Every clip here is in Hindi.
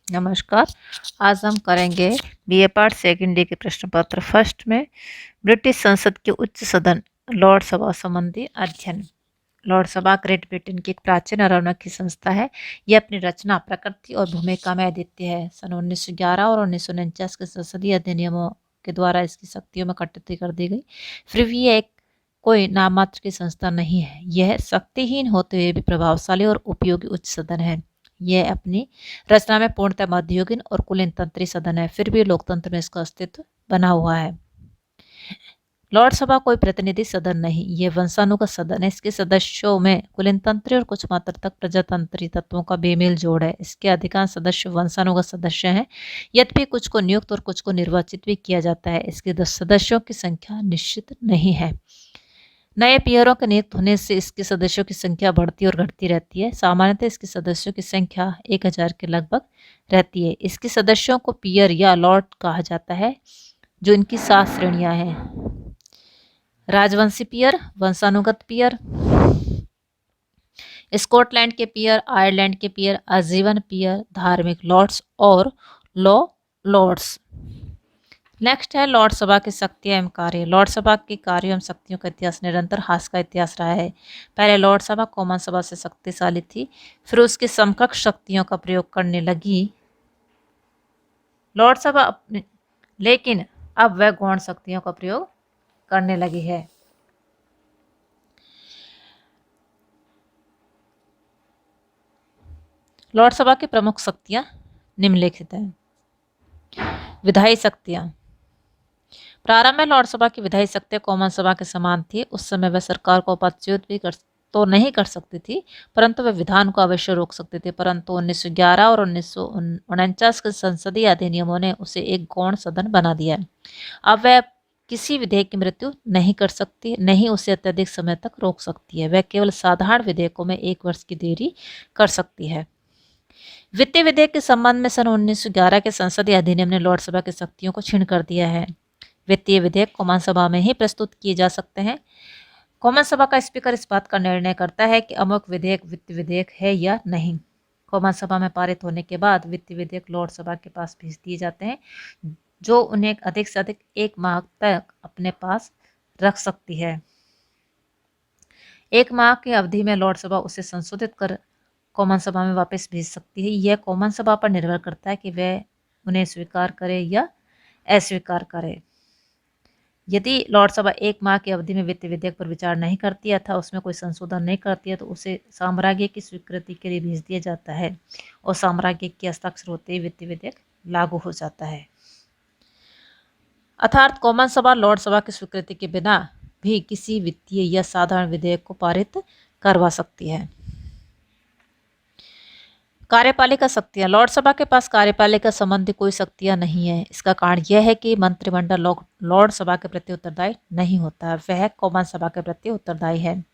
नमस्कार। आज हम करेंगे बीए पार्ट सेकंड डे के प्रश्न पत्र फर्स्ट में ब्रिटिश संसद के उच्च सदन लॉर्ड सभा संबंधी अध्ययन। लॉर्ड सभा ग्रेट ब्रिटेन की एक प्राचीन और अनोखी संस्था है। यह अपनी रचना, प्रकृति और भूमिका में अद्वितीय है। सन 1911 और 1949 के संसदीय अधिनियमों के द्वारा इसकी शक्तियों में कटौती कर दी गई। फिर भी यह एक कोई नाममात्र की संस्था नहीं है। यह शक्तिहीन होते हुए भी प्रभावशाली और उपयोगी उच्च सदन है। यह अपनी रचना में पूर्णतः मध्ययुगीन और कुलीनतंत्री सदन है। फिर भी लोकतंत्र में इसका अस्तित्व बना हुआ है। लॉर्ड सभा कोई प्रतिनिधि सदन नहीं, ये वंशानुगत सदन है। इसके सदस्यों में कुलीनतंत्री और कुछ मात्रा तक प्रजातंत्री तत्वों का बेमेल जोड़ है। इसके अधिकांश सदस्य वंशानुगत सदस्य हैं, यद्यपि कुछ को नियुक्त और कुछ को निर्वाचित भी किया जाता है। इसके सदस्यों की संख्या निश्चित नहीं है। नए पियरों के नियुक्त होने से इसके सदस्यों की संख्या बढ़ती और घटती रहती है। सामान्यतः इसके सदस्यों की संख्या 1000 के लगभग रहती है। इसके सदस्यों को पियर या लॉर्ड कहा जाता है, जो इनकी 7 श्रेणियां हैं। राजवंशी पियर, वंशानुगत पियर, स्कॉटलैंड के पियर, आयरलैंड के पियर, आजीवन पियर, धार्मिक लॉर्ड्स और लॉ लॉर्ड्स। नेक्स्ट है लॉर्ड सभा की शक्तियाँ एवं कार्य। लॉर्ड सभा के कार्यों एवं शक्तियों का इतिहास निरंतर ह्रास का इतिहास रहा है। पहले लॉर्ड सभा कॉमन सभा से शक्तिशाली थी, फिर उसके समकक्ष शक्तियों का प्रयोग करने लगी लॉर्ड सभा अपने, लेकिन अब वह गौण शक्तियों का प्रयोग करने लगी है। लॉर्ड सभा की प्रमुख शक्तियां निम्नलिखित हैं। विधायी शक्तियां। प्रारंभ में लॉर्ड सभा की विधायी शक्तियां कॉमन सभा के समान थी। उस समय वह सरकार को पदच्युत भी तो नहीं कर सकती थी, परंतु वह विधान को अवश्य रोक सकते थे। परंतु 1911 और 1949 के संसदीय अधिनियमों ने उसे एक गौण सदन बना दिया। अब वह किसी विधेयक की मृत्यु नहीं कर सकती, नहीं उसे अत्यधिक समय तक रोक सकती है। वह केवल साधारण विधेयकों में 1 वर्ष की देरी कर सकती है। वित्तीय विधेयक के संबंध में सन 1911 के संसदीय अधिनियम ने लॉर्ड सभा की शक्तियों को छीन कर दिया है। वित्तीय विधेयक कॉमन सभा में ही प्रस्तुत किए जा सकते हैं। कॉमन सभा का स्पीकर इस बात का निर्णय करता है कि अमुक विधेयक वित्तीय विधेयक है या नहीं। कॉमन सभा में पारित होने के बाद वित्तीय विधेयक लॉर्ड सभा के पास भेज दिए जाते हैं, जो उन्हें अधिक से अधिक 1 माह तक अपने पास रख सकती है। 1 माह की अवधि में लॉर्ड सभा उसे संशोधित कर कॉमन सभा में वापस भेज सकती है। यह कॉमन सभा पर निर्भर करता है कि वह उन्हें स्वीकार करे या अस्वीकार करे। यदि लॉर्ड सभा 1 माह की अवधि में वित्तीय विधेयक पर विचार नहीं करती है, अथवा उसमें कोई संशोधन नहीं करती है, तो उसे साम्राज्य की स्वीकृति के लिए भेज दिया जाता है और साम्राज्य के हस्ताक्षर होते ही वित्तीय विधेयक लागू हो जाता है। अर्थात कॉमन सभा लॉर्ड सभा की स्वीकृति के बिना भी किसी वित्तीय या साधारण विधेयक को पारित करवा सकती है। कार्यपालिका शक्तियां। लॉर्ड सभा के पास कार्यपालिका संबंधी कोई शक्तियां नहीं है। इसका कारण यह है कि मंत्रिमंडल लॉर्ड सभा के प्रति उत्तरदायी नहीं होता, वह कॉमन सभा के प्रति उत्तरदायी है।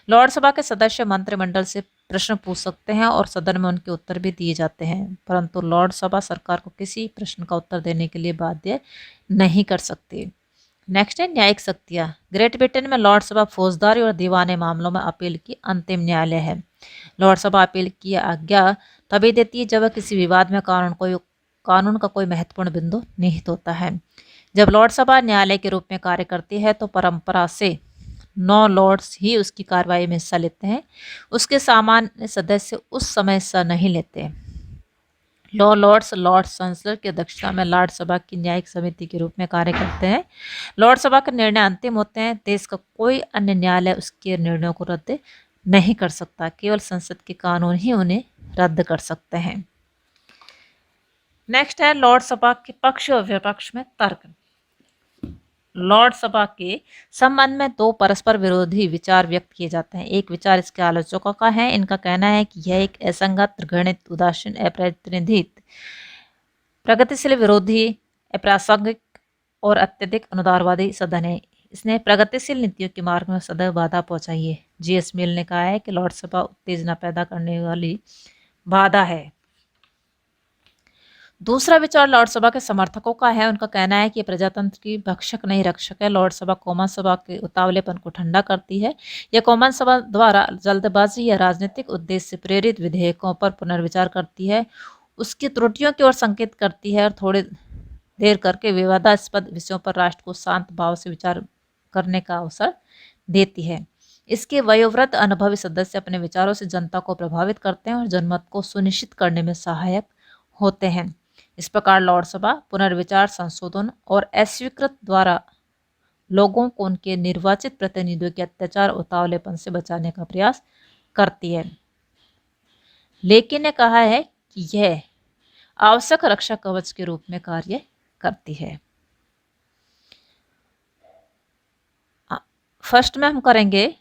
लॉर्ड सभा के सदस्य मंत्रिमंडल से प्रश्न पूछ सकते हैं और सदन में उनके उत्तर भी दिए जाते हैं, परंतु लॉर्ड सभा सरकार को किसी प्रश्न का उत्तर देने के लिए बाध्य नहीं कर सकती। नेक्स्ट है न्यायिक शक्तियां। ग्रेट ब्रिटेन में लॉर्ड सभा फौजदारी और दीवानी मामलों में अपील की अंतिम न्यायालय है। लॉर्ड सभा अपील की आज्ञा तभी देती है जब किसी विवाद में कानून का कोई महत्वपूर्ण बिंदु निहित होता है। जब लॉर्ड सभा न्यायालय के रूप में कार्य करती है तो परंपरा से 9 लॉर्ड्स ही उसकी कार्रवाई में हिस्सा लेते हैं। उसके सामान्य सदस्य उस समय हिस्सा नहीं लेते। लॉर्ड संसद की अध्यक्षता में लॉर्ड सभा की न्यायिक समिति के रूप में कार्य करते हैं। लॉर्ड सभा के निर्णय अंतिम होते हैं। देश का कोई अन्य न्यायालय उसके निर्णयों को रद्द नहीं कर सकता, केवल संसद के कानून ही उन्हें रद्द कर सकते हैं। नेक्स्ट है लॉर्ड सभा के पक्ष और विपक्ष में तर्क। लॉर्ड सभा के संबंध में 2 परस्पर विरोधी विचार व्यक्त किए जाते हैं। एक विचार इसके आलोचकों का है। इनका कहना है कि यह एक असंगत, घृणित, उदासीन, अप्रतिनिधित, प्रगतिशील विरोधी, अप्रासंगिक और अत्यधिक अनुदारवादी सदन है। इसने प्रगतिशील नीतियों के मार्ग में सदैव बाधा पहुंचाई है। जीएस मिल ने कहा है कि लॉर्ड सभा उत्तेजना पैदा करने वाली बाधा है। दूसरा विचार लॉर्ड सभा के समर्थकों का है। उनका कहना है कि प्रजातंत्र की भक्षक नहीं रक्षक है। लॉर्ड सभा कॉमन सभा के उतावलेपन को ठंडा करती है। यह कॉमन सभा द्वारा जल्दबाजी या राजनीतिक उद्देश्य से प्रेरित विधेयकों पर पुनर्विचार करती है। उसकी त्रुटियों की ओर संकेत करती है और थोड़ी देर करके विवादास्पद विषयों पर राष्ट्र को शांत भाव से विचार करने का अवसर देती है। इसके वयोवृद्ध अनुभवी सदस्य अपने विचारों से जनता को प्रभावित करते हैं और जनमत को सुनिश्चित करने में सहायक होते हैं। इस प्रकार लॉर्ड सभा पुनर्विचार, संशोधन और अस्वीकृत द्वारा लोगों को उनके निर्वाचित प्रतिनिधियों के अत्याचार, उतावलेपन से बचाने का प्रयास करती है। लेकिन ने कहा है कि यह आवश्यक रक्षा कवच के रूप में कार्य करती है। फर्स्ट में हम करेंगे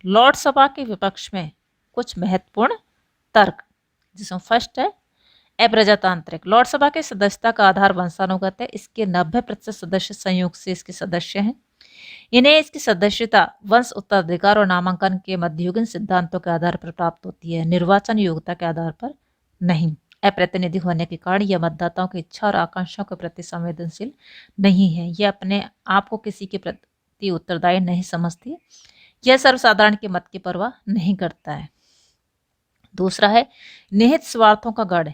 लॉर्ड सभा के विपक्ष में कुछ महत्वपूर्ण तर्क, जिसमें फर्स्ट है अप्रजातांत्रिक। लॉर्ड सभा के सदस्यता का आधार वंशानुगत है। इसके 90% सदस्य संयोग से इसके सदस्य हैं। इन्हें इसकी सदस्यता वंश, उत्तराधिकार और नामांकन के मध्ययुगीन सिद्धांतों के आधार पर प्राप्त होती है, निर्वाचन योग्यता के आधार पर नहीं। अप्रतिनिधि होने के कारण यह मतदाताओं की इच्छा और आकांक्षाओं के प्रति संवेदनशील नहीं है। यह अपने आप को किसी के प्रति उत्तरदायी नहीं समझती। यह सर्वसाधारण के मत की परवाह नहीं करता है। दूसरा है निहित स्वार्थों का गढ़।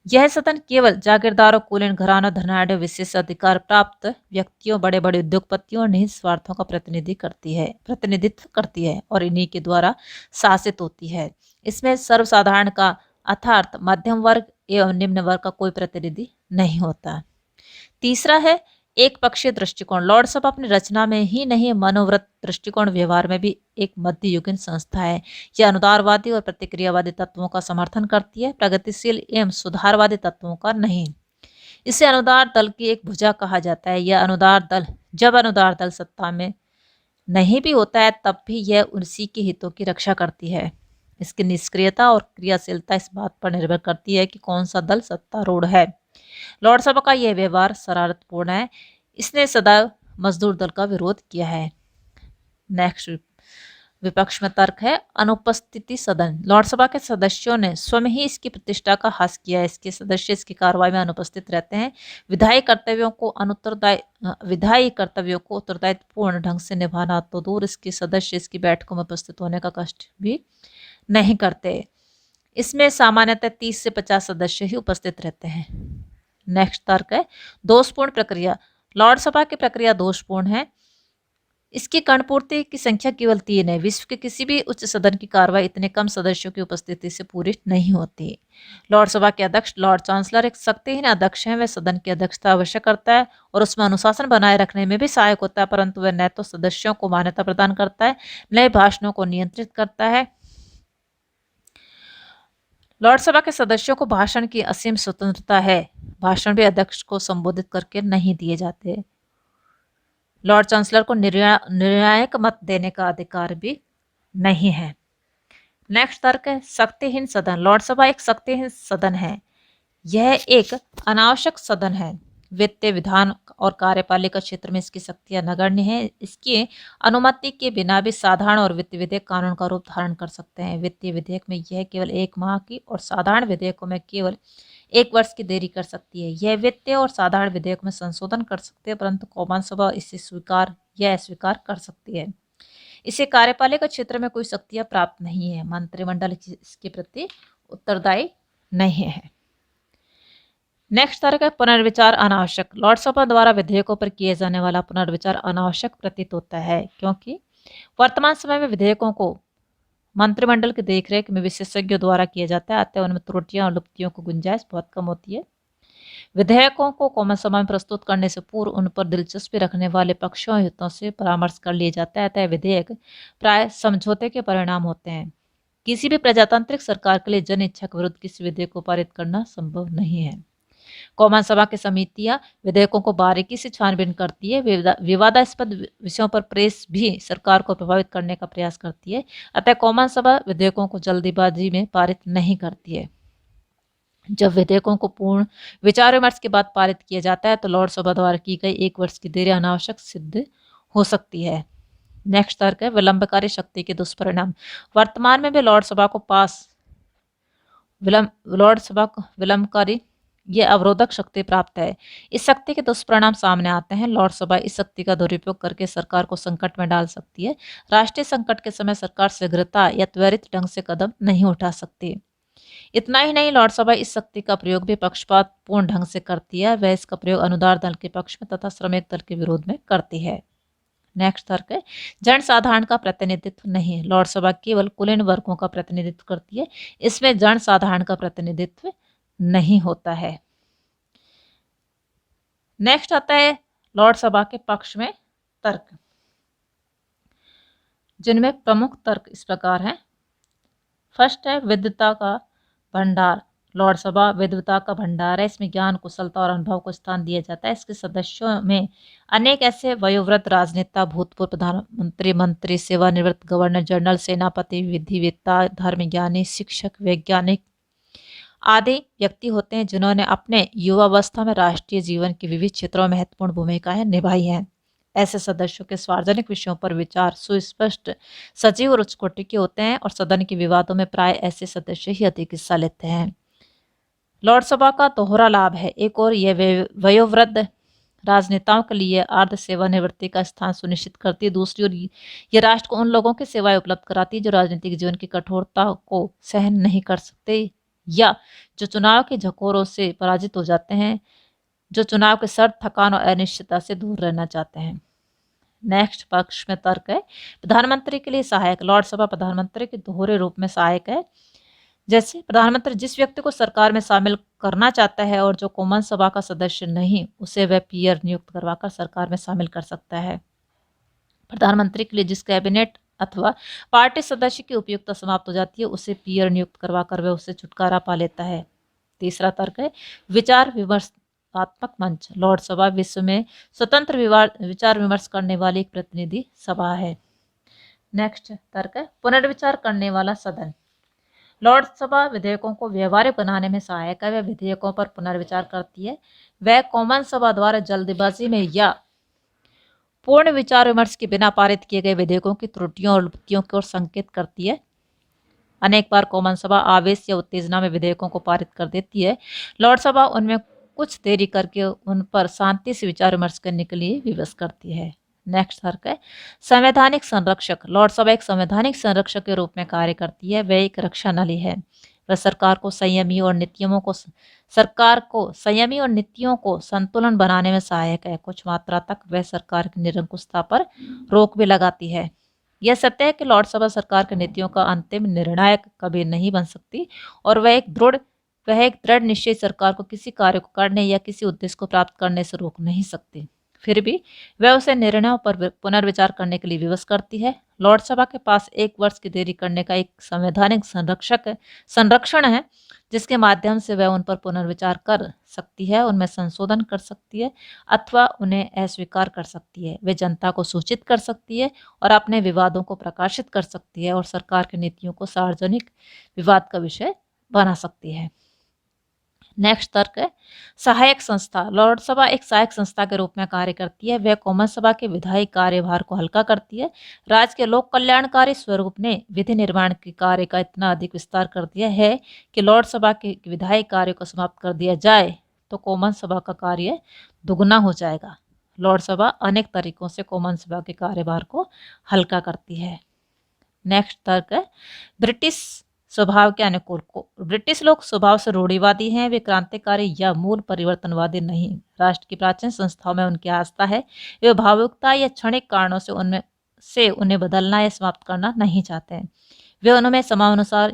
यह सदन केवल जागीरदारों, कुलीन घरानों, धनाढ़, विशेष अधिकार प्राप्त व्यक्तियों, बड़े बड़े उद्योगपतियों और निहित स्वार्थों का प्रतिनिधित्व करती है और इन्हीं के द्वारा शासित होती है। इसमें सर्वसाधारण का अर्थात मध्यम वर्ग एवं निम्न वर्ग का कोई प्रतिनिधि नहीं होता। तीसरा है एक पक्षीय दृष्टिकोण। लॉर्ड सभा अपनी रचना में ही नहीं, मनोवृत्त, दृष्टिकोण, व्यवहार में भी एक मध्ययुगीन संस्था है। यह अनुदारवादी और प्रतिक्रियावादी तत्वों का समर्थन करती है, प्रगतिशील एवं सुधारवादी तत्वों का नहीं। इसे अनुदार दल की एक भुजा कहा जाता है। यह अनुदार दल जब अनुदार दल सत्ता में नहीं भी होता है तब भी यह उसी के हितों की रक्षा करती है। इसकी निष्क्रियता और क्रियाशीलता इस बात पर निर्भर करती है कि कौन सा दल सत्तारूढ़ है। लॉर्ड सभा का यह व्यवहार शरारतपूर्ण है। इसने सदैव मजदूर दल का विरोध किया है। नेक्स्ट विपक्ष में तर्क है अनुपस्थिति सदन। लॉर्ड सभा के सदस्यों ने स्वयं ही इसकी प्रतिष्ठा का हास किया है। इसके सदस्य इसकी कार्रवाई में अनुपस्थित रहते हैं। विधायी कर्तव्यों को उत्तरदायित्वपूर्ण ढंग से निभाना तो दूर, इसके सदस्य इसकी बैठकों में उपस्थित होने का कष्ट भी नहीं करते। इसमें सामान्यतः 30 से 50 सदस्य ही उपस्थित रहते हैं। नेक्स्ट तर्क है दोषपूर्ण प्रक्रिया। लॉर्ड सभा की प्रक्रिया दोषपूर्ण है। इसकी कर्णपूर्ति की संख्या केवल 3 है। विश्व के किसी भी उच्च सदन की कार्रवाई इतने कम सदस्यों की उपस्थिति से पूरी नहीं होती। लॉर्ड सभा के अध्यक्ष लॉर्ड चांसलर एक शक्तिहीन अध्यक्ष हैं। वह सदन की अध्यक्षता अवश्य करता है और उसमें अनुशासन बनाए रखने में भी सहायक होता है, परंतु वह न तो सदस्यों को मान्यता प्रदान करता है, न भाषणों को नियंत्रित करता है। लॉर्ड सभा के सदस्यों को भाषण की असीम स्वतंत्रता है। भाषण भी अध्यक्ष को संबोधित करके नहीं दिए जाते। लॉर्ड चांसलर को निर्णायक मत देने का अधिकार भी नहीं है। नेक्स्ट तर्क है शक्तिहीन सदन। लॉर्ड सभा एक शक्तिहीन सदन है। यह एक अनावश्यक सदन है। वित्तीय, विधान और कार्यपालिका क्षेत्र में इसकी शक्तियां नगण्य हैं। इसकी अनुमति के बिना भी साधारण और वित्तीय विधेयक कानून का रूप धारण कर सकते हैं। वित्तीय विधेयक में यह केवल 1 माह की और साधारण विधेयकों में केवल 1 वर्ष की देरी कर सकती है। यह वित्तीय और साधारण विधेयक में संशोधन कर सकते हैं, परंतु कॉमन सभा इसे स्वीकार या अस्वीकार कर सकती है। इसे कार्यपालिका क्षेत्र में कोई शक्तियां प्राप्त नहीं है। मंत्रिमंडल इसके प्रति उत्तरदायी नहीं है। नेक्स्ट तर्क है पुनर्विचार अनावश्यक। लॉर्ड सभा द्वारा विधेयकों पर किए जाने वाला पुनर्विचार अनावश्यक प्रतीत होता है, क्योंकि वर्तमान समय में विधेयकों को मंत्रिमंडल की देखरेख में विशेषज्ञों द्वारा किया जाता है, अतः उनमें त्रुटियों और लुप्तियों की गुंजाइश बहुत कम होती है। विधेयकों को कॉमन सभा में प्रस्तुत करने से पूर्व उन पर दिलचस्पी रखने वाले पक्षों और हितों से परामर्श कर लिया जाता है, अतः विधेयक प्राय समझौते के परिणाम होते हैं। किसी भी प्रजातांत्रिक सरकार के लिए जन इच्छा के विरुद्ध किसी विधेयक को पारित करना संभव नहीं है। कॉमन सभा की समितियां विधेयकों को बारीकी से छानबीन करती है। विवादास्पद विषयों पर प्रेस भी सरकार को प्रभावित करने का प्रयास करती है, अतः कॉमन सभा विधेयकों को जल्दीबाजी में पारित नहीं करती है। जब विधेयकों को पूर्ण विचार विमर्श के बाद पारित किया जाता है तो लॉर्ड सभा द्वारा की गई 1 वर्ष की देरी अनावश्यक सिद्ध हो सकती है। नेक्स्ट तर्क है विलंबकारी शक्ति के दुष्परिणाम। वर्तमान में भी लॉर्ड सभा को विलंबकारी यह अवरोधक शक्ति प्राप्त है। इस शक्ति के दुष्परिणाम सामने आते हैं। लॉर्ड सभा इस शक्ति का दुरुपयोग करके सरकार को संकट में डाल सकती है। राष्ट्रीय संकट के समय सरकार शीघ्रता या त्वरित ढंग से कदम नहीं उठा सकती। इतना ही नहीं, लोकसभा इस शक्ति का प्रयोग भी पक्षपातपूर्ण ढंग से करती है। वह इसका प्रयोग अनुदार दल के पक्ष में तथा श्रमिक दल के विरोध में करती है। नेक्स्ट तर्क है, जनसाधारण का प्रतिनिधित्व नहीं। लोकसभा केवल कुलीन वर्गों का प्रतिनिधित्व करती है, इसमें जनसाधारण का प्रतिनिधित्व नहीं होता है। नेक्स्ट आता है लोकसभा के पक्ष में तर्क, जिनमें प्रमुख तर्क इस प्रकार हैं। फर्स्ट है विद्वता का भंडार। लोकसभा विद्वता का भंडार है। इसमें ज्ञान, कुशलता और अनुभव को स्थान दिया जाता है। इसके सदस्यों में अनेक ऐसे वयोवृद्ध राजनेता, भूतपूर्व प्रधानमंत्री, मंत्री, सेवानिवृत्त गवर्नर जनरल, सेनापति, विधिवेत्ता, धर्मज्ञानी, शिक्षक, वैज्ञानिक आदि व्यक्ति होते हैं जिन्होंने अपने युवावस्था में राष्ट्रीय जीवन के विविध क्षेत्रों में महत्वपूर्ण भूमिकाएं निभाई हैं। ऐसे सदस्यों के सार्वजनिक विषयों पर विचार सुस्पष्ट, सजीव और उच्च कोटि के होते हैं और सदन के विवादों में प्राय ऐसे सदस्य ही अधिक हिस्सा लेते हैं। लोकसभा का दोहरा लाभ है। एक और यह वयोवृद्ध राजनेताओं के लिए अर्ध सेवानिवृत्ति का स्थान सुनिश्चित करती है। दूसरी ओर ये राष्ट्र को उन लोगों की सेवाएं उपलब्ध कराती है जो राजनीतिक जीवन की कठोरता को सहन नहीं कर सकते या जो चुनाव के झकोरों से पराजित हो जाते हैं, जो चुनाव के शर्त, थकान और अनिश्चितता से दूर रहना चाहते हैं। नेक्स्ट पक्ष में तर्क है प्रधानमंत्री के लिए सहायक। लोकसभा प्रधानमंत्री के दोहरे रूप में सहायक है। जैसे प्रधानमंत्री जिस व्यक्ति को सरकार में शामिल करना चाहता है और जो कॉमन सभा का सदस्य नहीं, उसे वह पीयर नियुक्त करवाकर सरकार में शामिल कर सकता है। प्रधानमंत्री के लिए जिस कैबिनेट अथवा पार्टी सदस्य की उपयुक्तता समाप्त हो जाती है, उसे पीयर नियुक्त करवाकर वह उससे छुटकारा पा लेता है। तीसरा तर्क है विचार विमर्शात्मक मंच। लोकसभा विश्व में स्वतंत्र विचार विमर्श करने वाली एक प्रतिनिधि सभा है। नेक्स्ट तर्क है पुनर्विचार करने वाला सदन। लोकसभा विधेयकों को व्यवहारिक बनाने में सहायक है। वह विधेयकों पर पुनर्विचार करती है। वह कॉमन सभा द्वारा जल्दबाजी में या पूर्ण विचार विमर्श के बिना पारित किए गए विधेयकों की त्रुटियों और वित्तियों की ओर संकेत करती है। अनेक बार कॉमन सभा आवेश या उत्तेजना में विधेयकों को पारित कर देती है। लोकसभा उनमें कुछ देरी करके उन पर शांति से विचार विमर्श करने के लिए विवश करती है। नेक्स्ट तर्क है संवैधानिक संरक्षक। लोकसभा एक संवैधानिक संरक्षक के रूप में कार्य करती है। वह एक रक्षा नली है। वह सरकार को संयमी और नीतियों को संतुलन बनाने में सहायक है। कुछ मात्रा तक वह सरकार की निरंकुशता पर रोक भी लगाती है। यह सत्य है कि लोकसभा सरकार की नीतियों का अंतिम निर्णायक कभी नहीं बन सकती और वह एक दृढ़ निश्चय सरकार को किसी कार्य को करने या किसी उद्देश्य को प्राप्त करने से रोक नहीं सकती। फिर भी वह उसे निर्णयों पर पुनर्विचार करने के लिए विवश करती है। लोकसभा के पास 1 वर्ष की देरी करने का एक संवैधानिक संरक्षण है, जिसके माध्यम से वह उन पर पुनर्विचार कर सकती है, उनमें संशोधन कर सकती है अथवा उन्हें अस्वीकार कर सकती है। वे जनता को सूचित कर सकती है और अपने विवादों को प्रकाशित कर सकती है और सरकार की नीतियों को सार्वजनिक विवाद का विषय बना सकती है। नेक्स्ट तर्क है सहायक संस्था। लोकसभा एक सहायक संस्था के रूप में कार्य करती है। वह कॉमन सभा के विधायी कार्यभार को हल्का करती है। राज्य के लोक कल्याणकारी स्वरूप ने विधि निर्माण के कार्य का इतना अधिक विस्तार कर दिया है कि लोकसभा के विधायी कार्य को समाप्त कर दिया जाए तो कॉमन सभा का कार्य दुगुना हो जाएगा। लोकसभा अनेक तरीकों से कॉमन सभा के कार्यभार को हल्का करती है। नेक्स्ट तर्क है ब्रिटिश स्वभाव के अनुकूल। ब्रिटिश लोग स्वभाव से रूढ़िवादी हैं। वे क्रांतिकारी या मूल परिवर्तनवादी नहीं। राष्ट्र की प्राचीन संस्थाओं में उनकी आस्था है। वे भावुकता या क्षणिक कारणों से उन्हें बदलना या समाप्त करना नहीं चाहते हैं। वे उनमें समानुसार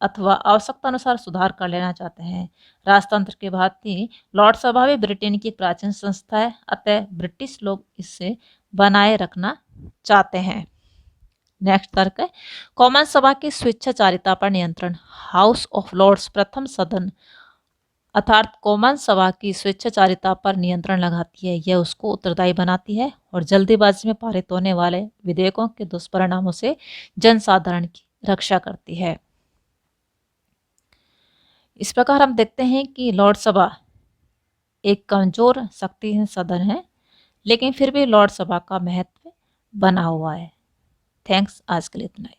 अथवा आवश्यकता अनुसार सुधार कर लेना चाहते हैं। राजतंत्र के भांति लोकसभा भी ब्रिटेन की एक प्राचीन संस्था है, अतः ब्रिटिश लोग इसे बनाए रखना चाहते हैं। नेक्स्ट तर्क है कॉमन सभा की स्वेच्छाचारिता पर नियंत्रण। हाउस ऑफ लॉर्ड्स प्रथम सदन अर्थात कॉमन सभा की स्वेच्छाचारिता पर नियंत्रण लगाती है। यह उसको उत्तरदायी बनाती है और जल्दीबाजी में पारित होने वाले विधेयकों के दुष्परिणामों से जनसाधारण की रक्षा करती है। इस प्रकार हम देखते हैं कि लोकसभा एक कमजोर शक्तिहीन सदन है, लेकिन फिर भी लोकसभा का महत्व बना हुआ है। थैंक्स, आज के लिए इतना ही।